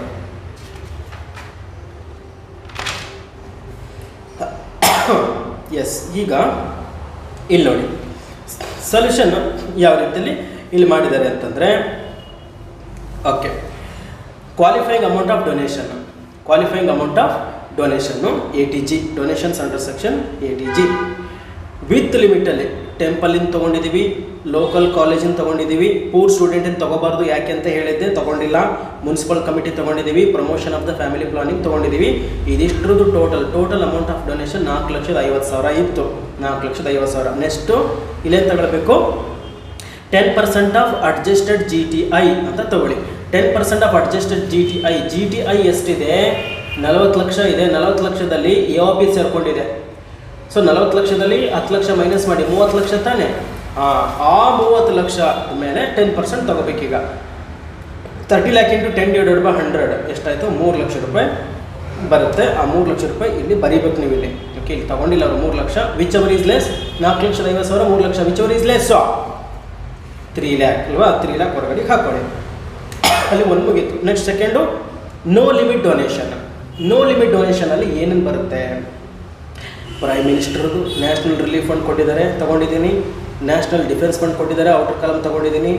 ಎಸ್, ಈಗ ಇಲ್ಲಿ ನೋಡಿ ಸೊಲ್ಯೂಷನ್ನು ಯಾವ ರೀತಿಯಲ್ಲಿ ಇಲ್ಲಿ ಮಾಡಿದ್ದಾರೆ ಅಂತಂದರೆ, okay, qualifying amount of donation, qualifying amount of donation ATG, donations under section ATG. With ಲಿಮಿಟಲ್ಲಿ ಟೆಂಪಲಿಂದ ತೊಗೊಂಡಿದ್ದೀವಿ, ಲೋಕಲ್ ಕಾಲೇಜಿಂದ ತೊಗೊಂಡಿದ್ದೀವಿ, ಪೂರ್ ಸ್ಟೂಡೆಂಟಿಂದ ತೊಗೋಬಾರ್ದು ಯಾಕೆ ಅಂತ ಹೇಳಿದ್ದೆ, ತೊಗೊಂಡಿಲ್ಲ. ಮುನ್ಸಿಪಲ್ ಕಮಿಟಿ ತೊಗೊಂಡಿದ್ದೀವಿ, promotion of the family planning ತೊಗೊಂಡಿದ್ದೀವಿ. ಇದಿಷ್ಟರದ್ದು ಟೋಟಲ್ ಅಮೌಂಟ್ ಆಫ್ ಡೊನೇಷನ್ 4,50,000 ಇತ್ತು. 4,50,000. ನೆಕ್ಸ್ಟು ಇಲ್ಲೇನು ತಗೊಳ್ಬೇಕು, 10% ಆಫ್ ಅಡ್ಜಸ್ಟೆಡ್ GTI ಅಂತ ತಗೊಳ್ಳಿ. 10% of adjusted G T I ಎಷ್ಟಿದೆ? 40 ಲಕ್ಷ ಇದೆ. 40 ಲಕ್ಷದಲ್ಲಿ AOP ಸೇರ್ಕೊಂಡಿದೆ. ಸೊ 40 ಲಕ್ಷದಲ್ಲಿ 10 ಲಕ್ಷ ಮೈನಸ್ ಮಾಡಿ 30 ಲಕ್ಷ ತಾನೆ. ಆ 30 ಲಕ್ಷ ಮೇಲೆ 10% ತಗೋಬೇಕೀಗ. 30 lakh into 10 divided by 100 ಎಷ್ಟಾಯಿತು? 3 ಲಕ್ಷ ರೂಪಾಯಿ ಬರುತ್ತೆ. ಆ 3 ಲಕ್ಷ ರೂಪಾಯಿ ಇಲ್ಲಿ ಬರೀಬೇಕು ನೀವು ಇಲ್ಲಿ. ಓಕೆ, ಇಲ್ಲಿ ತಗೊಂಡಿಲ್ಲ ಅವರು 3 lakh. Which ever is less? 4,50,000 3 lakh. Which ever is less? 3 lakh ಅಲ್ವಾ? 3 lakh ಹೊರಗಡೆ ಹಾಕೊಳ್ಳಿ. ಅಲ್ಲಿ ಒಂದು ಮುಗೀತು. Next second, no limit donation. No limit ಡೊನೇಷನಲ್ಲಿ ಏನೇನು ಬರುತ್ತೆ? ಪ್ರೈಮ್ ಮಿನಿಸ್ಟರ್ದು ನ್ಯಾಷನಲ್ ರಿಲೀಫ್ ಫಂಡ್ ಕೊಟ್ಟಿದ್ದಾರೆ, ತಗೊಂಡಿದ್ದೀನಿ. ನ್ಯಾಷನಲ್ ಡಿಫೆನ್ಸ್ ಫಂಡ್ ಕೊಟ್ಟಿದ್ದಾರೆ, ಔಟರ್ ಕಾಲಮ್ ತಗೊಂಡಿದ್ದೀನಿ.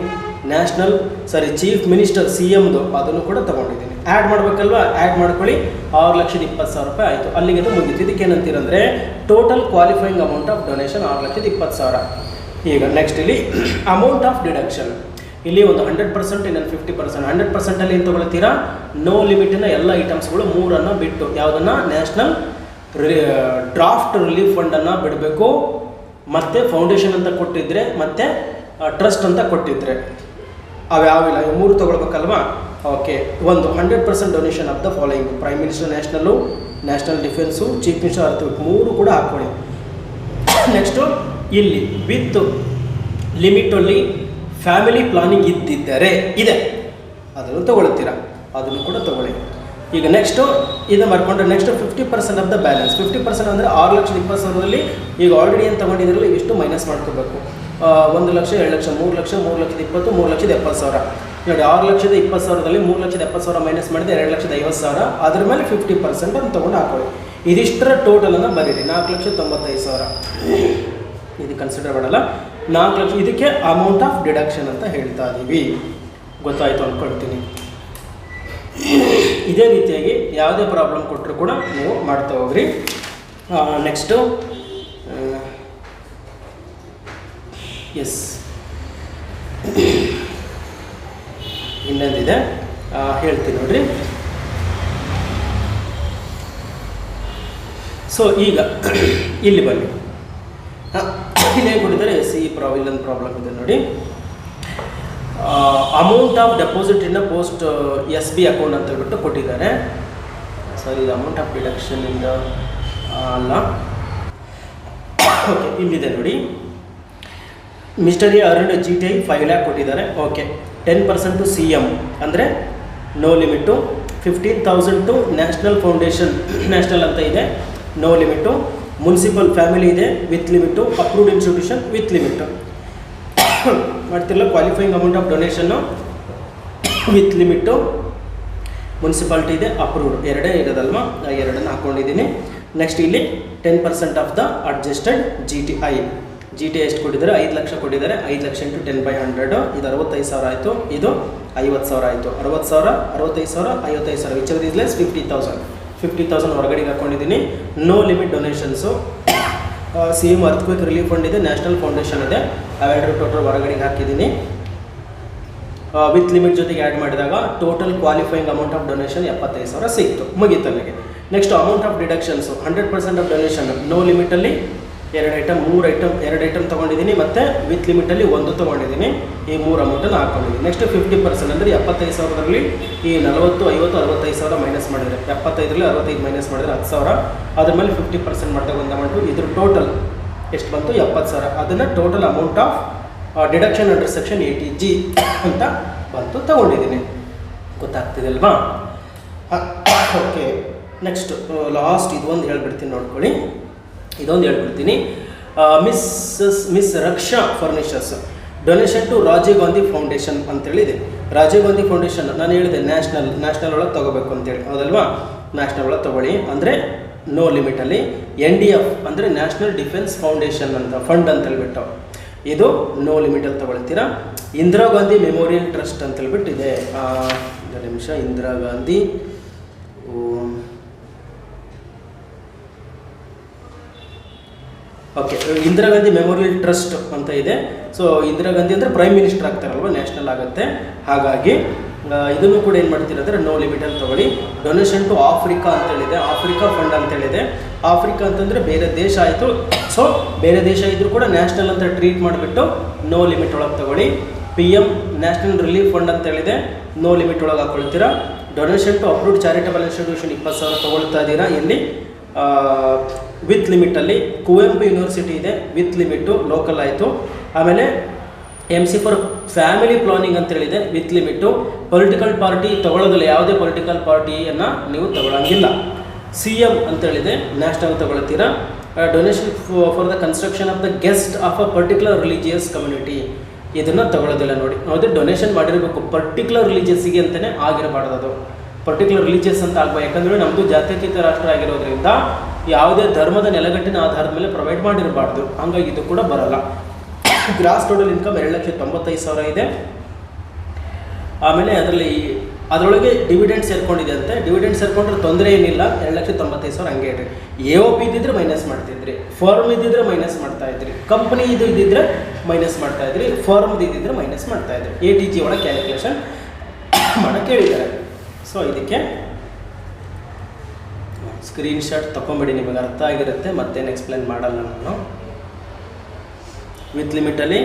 ಚೀಫ್ ಮಿನಿಸ್ಟರ್ CMದು ಅದನ್ನು ಕೂಡ ತಗೊಂಡಿದ್ದೀನಿ. ಆ್ಯಡ್ ಮಾಡಬೇಕಲ್ವಾ? ಆ್ಯಡ್ ಮಾಡ್ಕೊಳ್ಳಿ. 6,20,000 ರೂಪಾಯಿ ಆಯಿತು. ಅಲ್ಲಿಗೆ ಅದು ಮುಗೀತು. ಇದಕ್ಕೆ ಏನಂತೀರಂದರೆ total qualifying amount of donation 6,20,000. ಈಗ ನೆಕ್ಸ್ಟ್ ಇಲ್ಲಿ ಅಮೌಂಟ್ ಆಫ್ ಡಿಡಕ್ಷನ್. ಇಲ್ಲಿ ಒಂದು 100%, ಇನ್ನೊಂದು 50%. 100%ಅಲ್ಲಿ ಏನು ತೊಗೊಳ್ತೀರಾ? ನೋ ಲಿಮಿಟಿನ ಎಲ್ಲ ಐಟಮ್ಸ್ಗಳು 3 ಬಿಟ್ಟು ಯಾವುದನ್ನು? ನ್ಯಾಷನಲ್ ಡ್ರಾಫ್ಟ್ ರಿಲೀಫ್ ಫಂಡನ್ನು ಬಿಡಬೇಕು, ಮತ್ತು ಫೌಂಡೇಶನ್ ಅಂತ ಕೊಟ್ಟಿದ್ದರೆ, ಮತ್ತು ಟ್ರಸ್ಟ್ ಅಂತ ಕೊಟ್ಟಿದ್ದರೆ ಅವ್ಯಾವಿಲ್ಲ. ಇವು 3 ತೊಗೊಳ್ಬೇಕಲ್ವಾ? ಓಕೆ, ಒಂದು 100% donation of the following: prime minister national, national defence, chief minister earthquake 3 ಕೂಡ ಹಾಕ್ಕೊಳ್ಳಿ. ನೆಕ್ಸ್ಟು ಇಲ್ಲಿ ವಿತ್ ಲಿಮಿಟಲ್ಲಿ ಫ್ಯಾಮಿಲಿ ಪ್ಲಾನಿಂಗ್ ಇದ್ದಿದ್ದರೆ ಇದೆ, ಅದನ್ನು ತೊಗೊಳ್ತೀರಾ, ಅದನ್ನು ಕೂಡ ತೊಗೊಳ್ಳಿ. ಈಗ ನೆಕ್ಸ್ಟು ಇದು ಮಾಡ್ಕೊಂಡ್ರೆ ನೆಕ್ಸ್ಟ್ 50% ಆಫ್ ದ ಬ್ಯಾಲೆನ್ಸ್. 50% ಅಂದರೆ 6,20,000 ಈಗ ಆಲ್ರೆಡಿ ಏನು ತೊಗೊಂಡಿದ್ರಲ್ಲ ಇಷ್ಟು ಮೈನಸ್ ಮಾಡ್ಕೋಬೇಕು. 1 ಲಕ್ಷ, 2 ಲಕ್ಷ, 3 ಲಕ್ಷ, 3,20,000, 3,70,000. ನೋಡಿ, 6,20,000 3,70,000 ಮೈನಸ್ ಮಾಡಿದೆ 2,50,000. ಅದ್ರ ಮೇಲೆ 50% ಅಂತ ತೊಗೊಂಡು ಹಾಕೊಳ್ಳಿ. ಇದಿಷ್ಟರ ಟೋಟಲನ್ನು ಬರೀರಿ. 4,95,000 ಇದು ಕನ್ಸಿಡರ್ ಮಾಡಲ್ಲ. 4 ಲಕ್ಷ ಇದಕ್ಕೆ ಅಮೌಂಟ್ ಆಫ್ ಡಿಡಕ್ಷನ್ ಅಂತ ಹೇಳ್ತಾ ಇದ್ದೀವಿ. ಗೊತ್ತಾಯಿತು ಅಂದ್ಕೊಳ್ತೀನಿ. ಇದೇ ರೀತಿಯಾಗಿ ಯಾವುದೇ ಪ್ರಾಬ್ಲಮ್ ಕೊಟ್ಟರು ಕೂಡ ನೀವು ಮಾಡ್ತಾ ಹೋಗ್ರಿ. ನೆಕ್ಸ್ಟು ಇನ್ನೊಂದಿದೆ, ಹೇಳ್ತೀನಿ ನೋಡ್ರಿ. ಸೊ ಈಗ ಇಲ್ಲಿ ಬನ್ನಿ, ಇಲ್ಲೇನು ಕೊಟ್ಟಿದ್ದಾರೆ? ಇಲ್ಲೊಂದು ಪ್ರಾಬ್ಲಮ್ ಇದೆ ನೋಡಿ. Amount of deposit in post SB account ಅಂತ ಹೇಳ್ಬಿಟ್ಟು ಕೊಟ್ಟಿದ್ದಾರೆ. ಸರಿ, ಇದು ಅಮೌಂಟ್ ಆಫ್ ಡಿಡಕ್ಷನ್ ಇಂದ ಅಲ್ಲ. ಓಕೆ, ಇಲ್ಲಿದೆ ನೋಡಿ. ಮಿಸ್ಟರ್ ಅರ್ನ್ಡ್ GTI 5 lakh ಕೊಟ್ಟಿದ್ದಾರೆ. ಓಕೆ, 10% ಟು CM ಅಂದರೆ no limit. 15,000 to national foundation, national ಅಂತ ಇದೆ, ನೋ ಲಿಮಿಟು. ಮುನ್ಸಿಪಲ್ ಫ್ಯಾಮಿಲಿ ಇದೆ with limit. Approved institution with limit. ಮಾಡ್ತಿರಲ್ಲ, qualifying amount of donation with limit. Municipality ಇದೆ, ಅಪ್ರೂವ್ಡ್. 2 ಇರೋದಲ್ವಾ? 2 ಹಾಕ್ಕೊಂಡಿದ್ದೀನಿ. ನೆಕ್ಸ್ಟ್ ಇಲ್ಲಿ 10% ಆಫ್ ದ ಅಡ್ಜಸ್ಟೆಡ್ GTI ಎಷ್ಟು ಕೊಟ್ಟಿದ್ದಾರೆ? 5 ಲಕ್ಷ ಕೊಟ್ಟಿದ್ದಾರೆ. 5 ಲಕ್ಷ ಇಂಟು 10/100 ಇದು 65,000 ಆಯಿತು. ಇದು 50,000 ಆಯಿತು. 60,000, 65,000, 55,000. Whichever is less? 50,000 ಹೊರಗಡೆಗೆ ಹಾಕ್ಕೊಂಡಿದ್ದೀನಿ. No limit donations. CM earthquake relief fund ಇದೆ, ನ್ಯಾಷನಲ್ ಫೌಂಡೇಶನ್ ಇದೆ, ಅವೆರಡು ಟೋಟಲ್ ಹೊರಗಡೆಗೆ ಹಾಕಿದ್ದೀನಿ. ವಿತ್ ಲಿಮಿಟ್ ಜೊತೆಗೆ ಆ್ಯಡ್ ಮಾಡಿದಾಗ total qualifying amount of donation 75,000 ಸಿಕ್ತು. ಮುಗೀತು ಅಲ್ಲಿಗೆ. Next amount of deductions 100% of donation. No ಲಿಮಿಟಲ್ಲಿ 2 ಐಟಮ್ ತೊಗೊಂಡಿದ್ದೀನಿ, ಮತ್ತು ವಿತ್ ಲಿಮಿಟಲ್ಲಿ 1 ತೊಗೊಂಡಿದ್ದೀನಿ. ಈ 3 ಅಮೌಂಟನ್ನು ಹಾಕ್ಕೊಂಡಿದ್ದೀನಿ. ನೆಕ್ಸ್ಟ್ 50% ಅಂದರೆ 75,000ರಲ್ಲಿ ಈ 40, 50, 65,000 ಮೈನಸ್ ಮಾಡಿದರೆ, 75ರಲ್ಲಿ 65 ಮೈನಸ್ ಮಾಡಿದರೆ 10,000. ಅದ್ರ ಮೇಲೆ 50% ಮಾಡಿದಾಗ ಒಂದು ಅಮೌಂಟು. ಇದ್ರ ಟೋಟಲ್ ಎಷ್ಟು ಬಂತು? 70,000. ಅದನ್ನು total amount of deduction under section 80G ಅಂತ ಬಂತು, ತೊಗೊಂಡಿದ್ದೀನಿ. ಗೊತ್ತಾಗ್ತಿದೆ ಅಲ್ವಾ? ಓಕೆ, ನೆಕ್ಸ್ಟ್ ಲಾಸ್ಟ್ ಇದೊಂದು ಹೇಳ್ಬಿಡ್ತೀನಿ, ನೋಡ್ಕೊಳ್ಳಿ. Miss Raksha furnitures donation to Rajiv Gandhi Foundation ಅಂತೇಳಿದೆ. ರಾಜೀವ್ ಗಾಂಧಿ ಫೌಂಡೇಶನ್ ನಾನು ಹೇಳಿದೆ ನ್ಯಾಷನಲ್ ಒಳಗೆ ತೊಗೋಬೇಕು ಅಂತೇಳಿ, ಹೌದಲ್ವಾ? ನ್ಯಾಷನಲ್ ಒಳಗೆ ತೊಗೊಳ್ಳಿ ಅಂದರೆ ನೋ ಲಿಮಿಟಲ್ಲಿ. NDF ಅಂದರೆ ನ್ಯಾಷನಲ್ ಡಿಫೆನ್ಸ್ ಫೌಂಡೇಶನ್ ಅಂತ ಫಂಡ್ ಅಂತ ಹೇಳ್ಬಿಟ್ಟು, ಇದು ನೋ ಲಿಮಿಟಲ್ಲಿ ತೊಗೊಳ್ತೀರಾ. ಇಂದಿರಾ ಗಾಂಧಿ ಮೆಮೋರಿಯಲ್ ಟ್ರಸ್ಟ್ ಅಂತ ಹೇಳ್ಬಿಟ್ಟು ಇದೆ. ಒಂದು ನಿಮಿಷ, Indira Gandhi okay, Indira Gandhi memorial trust ಅಂತ ಇದೆ. ಸೊ ಇಂದಿರಾ ಗಾಂಧಿ ಅಂದರೆ ಪ್ರೈಮ್ ಮಿನಿಸ್ಟರ್ ಆಗ್ತಾರಲ್ವ, ನ್ಯಾಷನಲ್ ಆಗುತ್ತೆ. ಹಾಗಾಗಿ ಇದನ್ನು ಕೂಡ ಏನು ಮಾಡ್ತೀರ ಅಂದರೆ ನೋ ಲಿಮಿಟಲ್ಲಿ ತೊಗೊಳ್ಳಿ. ಡೊನೇಷನ್ ಟು ಆಫ್ರಿಕಾ ಅಂತೇಳಿದೆ, ಆಫ್ರಿಕಾ ಫಂಡ್ ಅಂತೇಳಿದೆ. ಆಫ್ರಿಕಾ ಅಂತಂದರೆ ಬೇರೆ ದೇಶ ಆಯಿತು. ಸೊ ಬೇರೆ ದೇಶ ಇದ್ದರೂ ಕೂಡ ನ್ಯಾಷನಲ್ ಅಂತ ಟ್ರೀಟ್ ಮಾಡಿಬಿಟ್ಟು ನೋ ಲಿಮಿಟ್ ಒಳಗೆ ತೊಗೊಳ್ಳಿ. PM ನ್ಯಾಷನಲ್ ರಿಲೀಫ್ ಫಂಡ್ ಅಂತ ಹೇಳಿದೆ, ನೋ ಲಿಮಿಟ್ ಒಳಗೆ ಹಾಕೊಳ್ತೀರಾ. Donation to approved charitable institution 20,000 ತೊಗೊಳ್ತಾ ಇದ್ದೀರಾ. ಎಲ್ಲಿ ವಿತ್ ಲಿಮಿಟಲ್ಲಿ. ಕುವೆಂಪು ಯೂನಿವರ್ಸಿಟಿ ಇದೆ, ವಿತ್ ಲಿಮಿಟು, ಲೋಕಲ್ ಆಯಿತು. ಆಮೇಲೆ MC ಫಾರ್ ಫ್ಯಾಮಿಲಿ ಪ್ಲಾನಿಂಗ್ ಅಂತ ಹೇಳಿದೆ, ವಿತ್ ಲಿಮಿಟು. ಪೊಲಿಟಿಕಲ್ ಪಾರ್ಟಿ ತೊಗೊಳ್ಳೋದಿಲ್ಲ, ಯಾವುದೇ ಪೊಲಿಟಿಕಲ್ ಪಾರ್ಟಿಯನ್ನು ನೀವು ತೊಗೊಳಂಗಿಲ್ಲ. CM ಅಂತ ಹೇಳಿದೆ, ನ್ಯಾಷನಲ್ ತೊಗೊಳ್ತೀರಾ. Donation for the construction of the guest of a particular religious community, ಇದನ್ನು ತಗೊಳ್ಳೋದಿಲ್ಲ ನೋಡಿ. ಯಾವುದೇ ಡೊನೇಷನ್ ಮಾಡಿರಬೇಕು, ಪರ್ಟಿಕ್ಯುಲರ್ ರಿಲಿಜಿಯಸ್ಸಿಗೆ ಅಂತಲೇ ಆಗಿರಬಾರ್ದು. ಅದು ಪರ್ಟಿಕ್ಯುಲರ್ ರಿಲಿಜಿಯಸ್ ಅಂತ ಆಗಬೇಕು, ಯಾಕಂದರೆ ನಮ್ಮದು ಜಾತ್ಯತೀತ ರಾಷ್ಟ್ರ ಆಗಿರೋದ್ರಿಂದ ಯಾವುದೇ ಧರ್ಮದ ನೆಲೆಗಟ್ಟಿನ ಆಧಾರದ ಮೇಲೆ ಪ್ರೊವೈಡ್ ಮಾಡಿರಬಾರ್ದು. ಹಾಗಾಗಿ ಇದು ಕೂಡ ಬರಲ್ಲ. ಗ್ರಾಸ್ ಟೋಟಲ್ ಇನ್ಕಮ್ 2,95,000 ಇದೆ. ಆಮೇಲೆ ಅದರೊಳಗೆ ಡಿವಿಡೆಂಡ್ ಸೇರ್ಕೊಂಡಿದೆ ಅಂತೆ. ಡಿವಿಡೆಂಡ್ ಸೇರ್ಕೊಂಡ್ರೆ ತೊಂದರೆ ಏನಿಲ್ಲ, 2,95,000 ಹಂಗೆ ಇಡ್ರಿ. AOP ಇದ್ದಿದ್ರೆ ಮೈನಸ್ ಮಾಡ್ತಿದ್ರಿ, ಫರ್ಮ್ ಇದ್ದಿದ್ರೆ ಮೈನಸ್ ಮಾಡ್ತಾಯಿದ್ರಿ, ಕಂಪ್ನಿ ಇದ್ದಿದ್ರೆ ಮೈನಸ್ ಮಾಡ್ತಾಯಿದ್ರಿ, ಫರ್ಮ್ ಇದ್ದಿದ್ರೆ ಮೈನಸ್ ಮಾಡ್ತಾಯಿದ್ರಿ. ATG ಒಳಗೆ ಕ್ಯಾಲ್ಕುಲೇಷನ್ ಮಾಡೋಕ್ಕೆ ಹೇಳಿದ್ದಾರೆ. ಸೊ ಇದಕ್ಕೆ ಸ್ಕ್ರೀನ್ಶಾಟ್ ತೊಗೊಂಬಿಡಿ, ನಿಮಗೆ ಅರ್ಥ ಆಗಿರುತ್ತೆ, ಮತ್ತೇನು ಎಕ್ಸ್ಪ್ಲೇನ್ ಮಾಡಲ್ಲ ನಾನು. ವಿತ್ ಲಿಮಿಟಲ್ಲಿ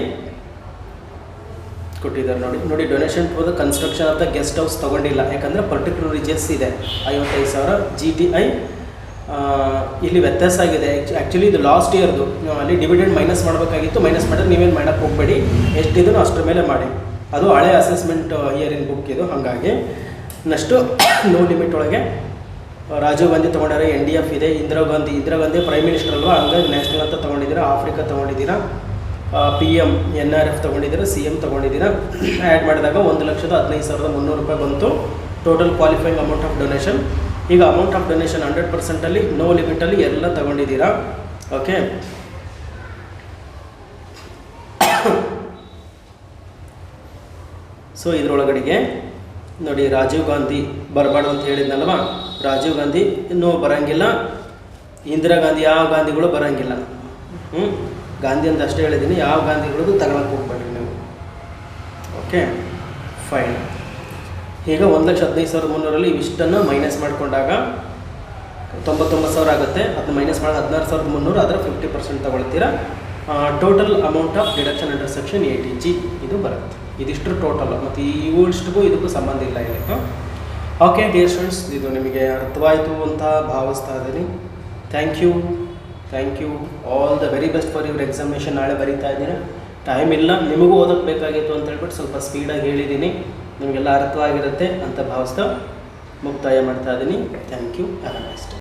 ಕೊಟ್ಟಿದ್ದಾರೆ ನೋಡಿ. Donation for the construction of the guest house ತೊಗೊಂಡಿಲ್ಲ, ಯಾಕಂದರೆ ಪರ್ಟಿಕ್ಯುಲರ್ ರಿಲಿಜಿಯಸ್ ಇದೆ. 55,000 GTI. ಇಲ್ಲಿ ವ್ಯತ್ಯಾಸ ಆಗಿದೆ. ಆ್ಯಕ್ಚುಲಿ ಇದು ಲಾಸ್ಟ್ ಇಯರ್ದು, ಅಲ್ಲಿ ಡಿವಿಡೆಂಡ್ ಮೈನಸ್ ಮಾಡಬೇಕಾಗಿತ್ತು, ಮೈನಸ್ ಮಾಡಿದ್ರೆ ನೀವೇನು ಮಾಡೋಕ್ಕೆ ಹೋಗಬೇಡಿ, ಎಷ್ಟಿದೋ ಅಷ್ಟರ ಮೇಲೆ ಮಾಡಿ. ಅದು ಹಳೆ ಅಸೆಸ್ಮೆಂಟ್ ಇಯರಿನ ಬುಕ್ ಇದು. ಹಾಗಾಗಿ ನೆಕ್ಸ್ಟು ನೋ ಲಿಮಿಟ್ ಒಳಗೆ ರಾಜೀವ್ ಗಾಂಧಿ ತೊಗೊಂಡಿದ್ದಾರೆ, NDF ಇದೆ, ಇಂದಿರಾ ಗಾಂಧಿ ಪ್ರೈಮ್ ಮಿನಿಸ್ಟರ್ ಅಲ್ವಾ, ಹಂಗಾಗಿ ನ್ಯಾಷನಲ್ ಅಂತ ತೊಗೊಂಡಿದ್ದೀರಾ, ಆಫ್ರಿಕಾ ತೊಗೊಂಡಿದ್ದೀರಾ, PM NRF ತೊಗೊಂಡಿದ್ದೀರಾ, CM ತೊಗೊಂಡಿದ್ದೀರಾ. ಆ್ಯಡ್ ಮಾಡಿದಾಗ 1,15,300 ರೂಪಾಯಿ ಬಂತು. Total qualifying amount of donation. ಈಗ ಅಮೌಂಟ್ ಆಫ್ ಡೊನೇಷನ್ 100%ಅಲ್ಲಿ ನೋ ಲಿಮಿಟಲ್ಲಿ ಎಲ್ಲ ತೊಗೊಂಡಿದ್ದೀರಾ. ಓಕೆ, ಸೊ ಇದರೊಳಗಡೆಗೆ ನೋಡಿ, ರಾಜೀವ್ ಗಾಂಧಿ ಬರಬಾರ್ದು ಅಂತ ಹೇಳಿದ್ನಲ್ವ, ರಾಜೀವ್ ಗಾಂಧಿ ಇನ್ನೂ ಬರೋಂಗಿಲ್ಲ, ಇಂದಿರಾ ಗಾಂಧಿ ಯಾವ ಗಾಂಧಿಗಳು ಬರೋಂಗಿಲ್ಲ. ಗಾಂಧಿ ಅಂತ ಅಷ್ಟೇ ಹೇಳಿದ್ದೀನಿ, ಯಾವ ಗಾಂಧಿಗಳದ್ದು ತಗೊಳಕ್ಕೆ ಹೋಗ್ಬೇಡ್ರಿ ನೀವು. Okay, fine. ಈಗ 1,15,300 ಇವಿಷ್ಟನ್ನು ಮೈನಸ್ ಮಾಡಿಕೊಂಡಾಗ 99,000 ಆಗುತ್ತೆ. ಅದನ್ನ ಮೈನಸ್ ಮಾಡಿ 16,300, ಅದರ 50% ತಗೊಳ್ತೀರಾ. Total amount of deduction under section 80G ಇದು ಬರುತ್ತೆ. ಇದಿಷ್ಟು ಟೋಟಲ್, ಮತ್ತು ಇವಿಷ್ಟಕ್ಕೂ ಇದಕ್ಕೂ ಸಂಬಂಧ ಇಲ್ಲ ಇಲ್ಲಿ. ಓಕೆ ಡಿಯರ್ ಸ್ಟೂಡೆಂಟ್ಸ್, ಇದು ನಿಮಗೆ ಅರ್ಥವಾಯಿತು ಅಂತ ಭಾವಿಸ್ತಾ ಇದ್ದೀನಿ. Thank you all the very best for your examination. ನಾಳೆ ಬರೀತಾ ಇದ್ದೀರಾ, ಟೈಮ್ ಇಲ್ಲ, ನಿಮಗೂ ಓದೋಕ್ಕೆ ಬೇಕಾಗಿತ್ತು ಅಂತ ಹೇಳ್ಬಿಟ್ಟು ಸ್ವಲ್ಪ ಸ್ಪೀಡಾಗಿ ಹೇಳಿದ್ದೀನಿ. ನಿಮಗೆಲ್ಲ ಅರ್ಥವಾಗಿರುತ್ತೆ ಅಂತ ಭಾವಿಸ್ತಾ ಮುಕ್ತಾಯ ಮಾಡ್ತಾ ಇದ್ದೀನಿ. Thank you. Have a nice day.